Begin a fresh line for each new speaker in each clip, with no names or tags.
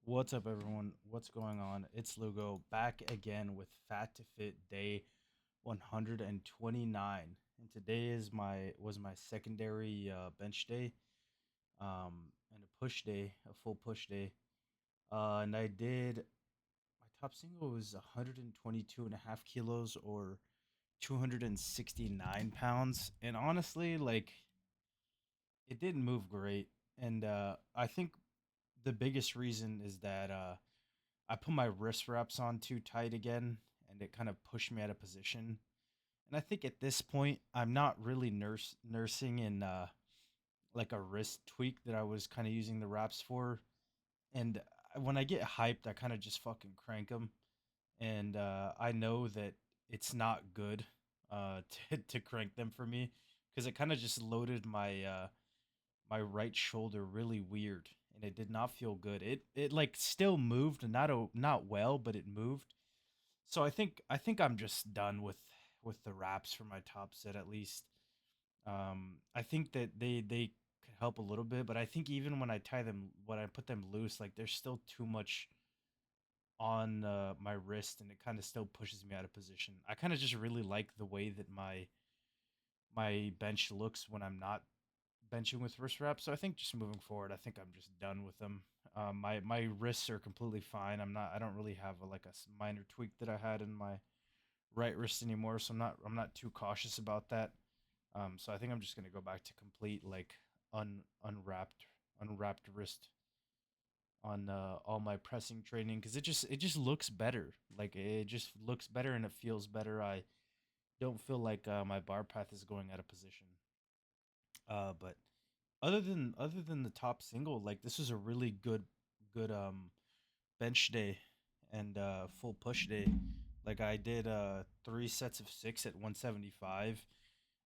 What's up, everyone? What's going on? It's Lugo back again with Fat to Fit Day 129, and today is my secondary bench day, and a push day, a full push day. And I did my top single was 122 and a half kilos or 269 pounds, and honestly, like it didn't move great, and I think the biggest reason is that I put my wrist wraps on too tight again, and it kind of pushed me out of position. And I think at this point, I'm not really nursing in like a wrist tweak that I was kind of using the wraps for. And when I get hyped, I kind of just fucking crank them, and I know that it's not good to crank them for me because it kind of just loaded my right shoulder really weird, and it did not feel good. It like still moved, not well, but it moved. So I think I'm just done with the wraps for my top set at least. I think that they could help a little bit, but I think even when I put them loose, like there's still too much on my wrist, and it kind of still pushes me out of position. I kind of just really like the way that my bench looks when I'm not benching with wrist wraps. So I think just moving forward, I think I'm just done with them. My wrists are completely fine. I don't really have like a minor tweak that I had in my right wrist anymore, so I'm not too cautious about that. So I think I'm just gonna go back to complete like unwrapped wrist on all my pressing training because it just looks better. Like it just looks better and it feels better. I don't feel like my bar path is going out of position. But other than the top single, like this was a really good bench day and full push day. Like I did 3 sets of 6 at 175.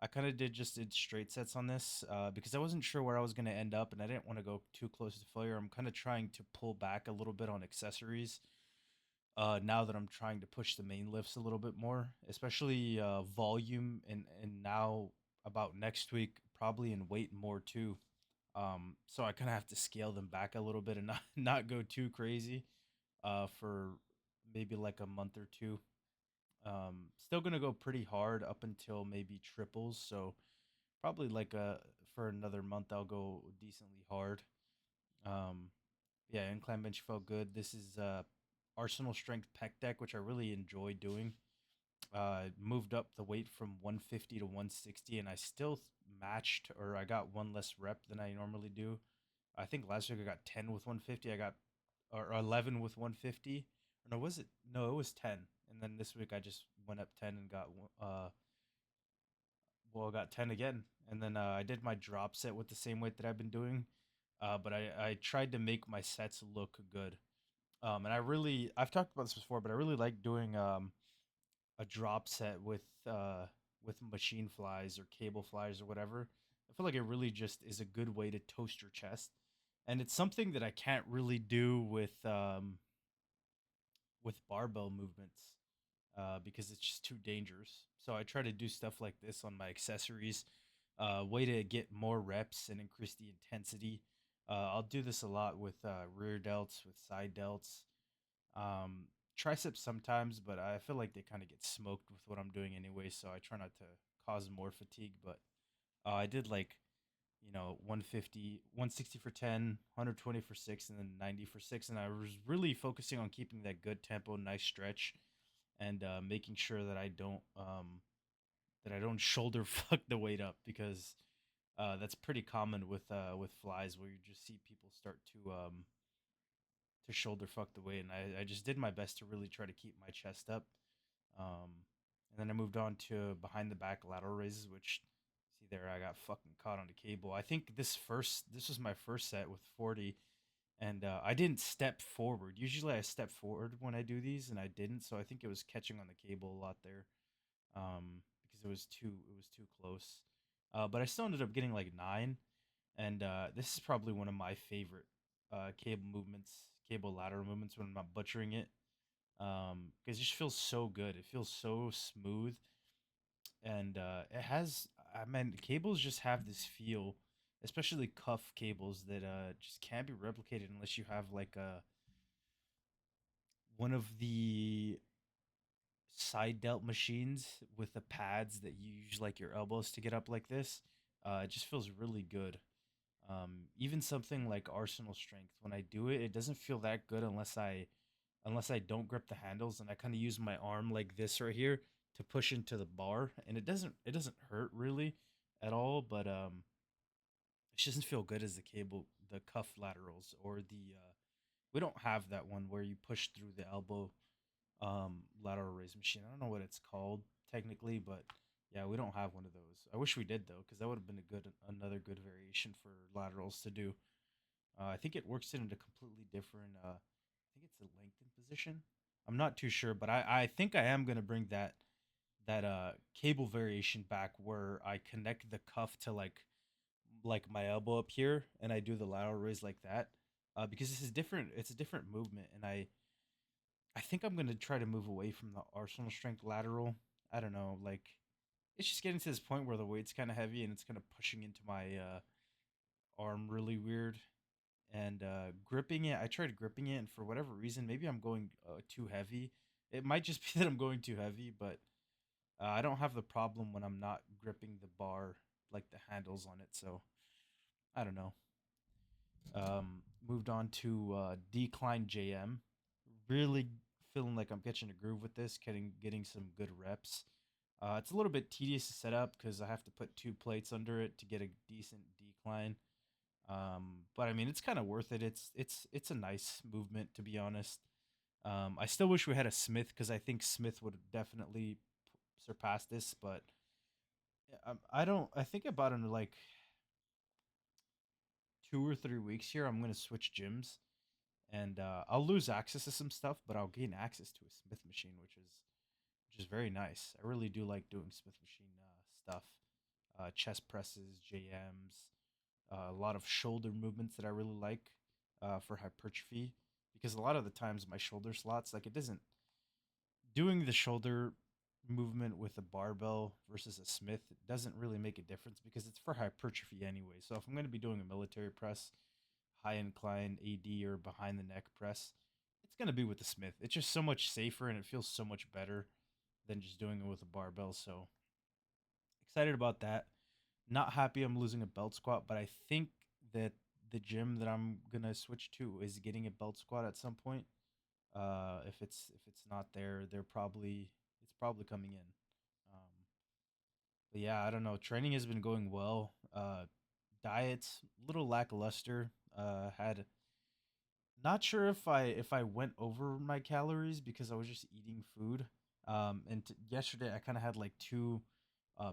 I kind of did straight sets on this because I wasn't sure where I was going to end up, and I didn't want to go too close to failure. I'm kind of trying to pull back a little bit on accessories now that I'm trying to push the main lifts a little bit more, especially volume, and now about next week probably in weight more too. So I kind of have to scale them back a little bit and not not go too crazy for maybe like a month or two. Still gonna go pretty hard up until maybe triples. So probably like for another month I'll go decently hard. Um, yeah, incline bench felt good. This is Arsenal strength pec deck, which I really enjoy doing. Moved up the weight from 150 to 160, and I still matched, or I got one less rep than I normally do. I think last week I got 10 with 150. I got or 11 with 150. Or no, was it? No, it was 10. And then this week I just went up 10 and got I got 10 again. And then I did my drop set with the same weight that I've been doing. But I tried to make my sets look good. And I've talked about this before, but I really like doing a drop set with machine flies or cable flies or whatever. I feel like it really just is a good way to toast your chest, and it's something that I can't really do with barbell movements because it's just too dangerous. So I try to do stuff like this on my accessories, way to get more reps and increase the intensity. I'll do this a lot with rear delts, with side delts, um, triceps sometimes, but I feel like they kind of get smoked with what I'm doing anyway, so I try not to cause more fatigue. But I did like 150, 160 for 10, 120 for 6, and then 90 for 6, and I was really focusing on keeping that good tempo, nice stretch, and making sure that I don't shoulder fuck the weight up because that's pretty common with flies where you just see people start to shoulder fuck the weight, and I just did my best to really try to keep my chest up. And then I moved on to behind the back lateral raises, which see there I got fucking caught on the cable. I think this was my first set with 40, and I didn't step forward. Usually I step forward when I do these, and I didn't, so I think it was catching on the cable a lot there, because it was too close. But I still ended up getting like 9, and this is probably one of my favorite cable lateral movements when I'm not butchering it, because it just feels so good. It feels so smooth, and it has. I mean, cables just have this feel, especially cuff cables that just can't be replicated unless you have like one of the side delt machines with the pads that you use like your elbows to get up like this. It just feels really good. Even something like Arsenal strength, when I do it, it doesn't feel that good unless I don't grip the handles and I kind of use my arm like this right here to push into the bar, and it doesn't hurt really at all, but it doesn't feel good as the cuff laterals or the we don't have that one where you push through the elbow lateral raise machine. I don't know what it's called technically, but yeah, we don't have one of those. I wish we did though, because that would have been another good variation for laterals to do. I think it works it in a completely different. I think it's a lengthened position. I'm not too sure, but I think I am gonna bring that cable variation back where I connect the cuff to like my elbow up here, and I do the lateral raise like that. Because this is different. It's a different movement, and I think I'm gonna try to move away from the Arsenal strength lateral. I don't know, like it's just getting to this point where the weight's kind of heavy and it's kind of pushing into my arm really weird. And gripping it, I tried gripping it, and for whatever reason, maybe I'm going too heavy. It might just be that I'm going too heavy, but I don't have the problem when I'm not gripping the bar like the handles on it. So I don't know. Moved on to decline JM. Really feeling like I'm catching a groove with this, getting some good reps. It's a little bit tedious to set up because I have to put two plates under it to get a decent decline. But I mean, it's kind of worth it. It's a nice movement to be honest. I still wish we had a Smith because I think Smith would definitely surpass this. But I don't. I think about in like 2 or 3 weeks here, I'm gonna switch gyms and I'll lose access to some stuff, but I'll gain access to a Smith machine, which is very nice. I really do like doing Smith machine stuff, chest presses, JMs, a lot of shoulder movements that I really like for hypertrophy, because a lot of the times my shoulder slots, like it doesn't doing the shoulder movement with a barbell versus a Smith doesn't really make a difference because it's for hypertrophy anyway. So if I'm going to be doing a military press, high incline AD or behind the neck press, it's going to be with the Smith. It's just so much safer and it feels so much better than just doing it with a barbell. So excited about that. Not happy I'm losing a belt squat, but I think that the gym that I'm gonna switch to is getting a belt squat at some point. If it's not there, it's probably coming in. Um, but yeah, I don't know. Training has been going well. Diet's a little lackluster. Had Not sure if I went over my calories because I was just eating food. Yesterday I kind of had like two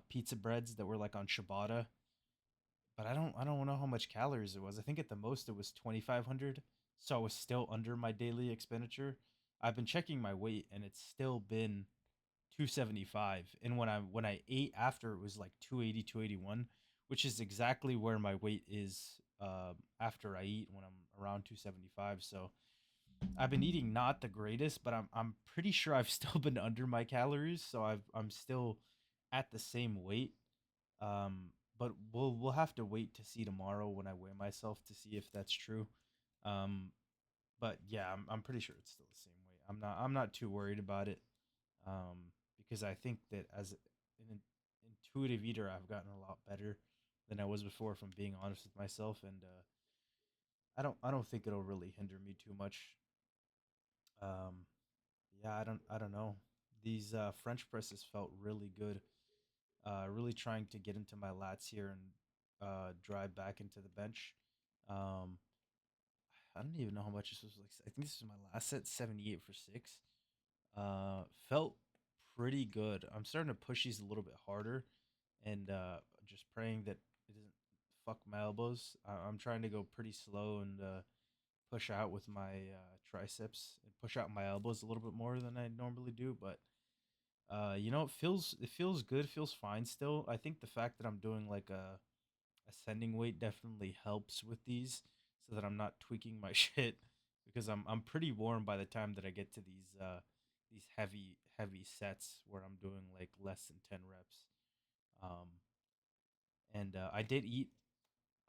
pizza breads that were like on ciabatta, but I don't know how much calories it was. I think at the most it was 2,500, so I was still under my daily expenditure. I've been checking my weight and it's still been 275, and when I ate after, it was like 280, 281, which is exactly where my weight is after I eat when I'm around 275. So I've been eating not the greatest, but I'm pretty sure I've still been under my calories, so I'm still at the same weight. But we'll have to wait to see tomorrow when I weigh myself to see if that's true. Um, but yeah, I'm pretty sure it's still the same weight. I'm not too worried about it. Because I think that as an intuitive eater, I've gotten a lot better than I was before. If I'm being honest with myself, and I don't think it'll really hinder me too much. Um, yeah, I don't know. These French presses felt really good. Really trying to get into my lats here and drive back into the bench. Um, I don't even know how much this was. Like, I think this is my last set, 78 for six. Felt pretty good. I'm starting to push these a little bit harder, and just praying that it doesn't fuck my elbows. I'm trying to go pretty slow and push out with my triceps and push out my elbows a little bit more than I normally do. But it feels good, feels fine still. I think the fact that I'm doing like a ascending weight definitely helps with these, so that I'm not tweaking my shit, because I'm pretty warm by the time that I get to these heavy sets where I'm doing like less than 10 reps. Um, and I did eat.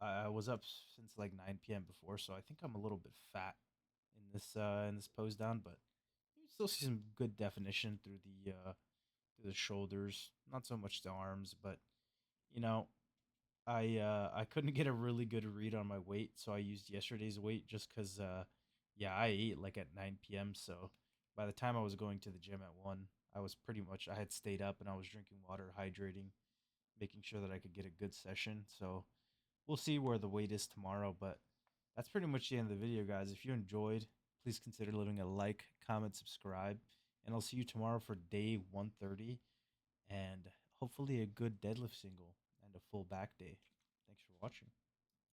I was up since like 9 p.m. before, so I think I'm a little bit fat in this pose down, but still see some good definition through the shoulders. Not so much the arms, but you know, I couldn't get a really good read on my weight, so I used yesterday's weight just because yeah, I ate like at 9 p.m. So by the time I was going to the gym at 1, I was pretty much I had stayed up and I was drinking water, hydrating, making sure that I could get a good session. So we'll see where the weight is tomorrow, but that's pretty much the end of the video, guys. If you enjoyed, please consider leaving a like, comment, subscribe, and I'll see you tomorrow for day 130 and hopefully a good deadlift single and a full back day. Thanks for watching.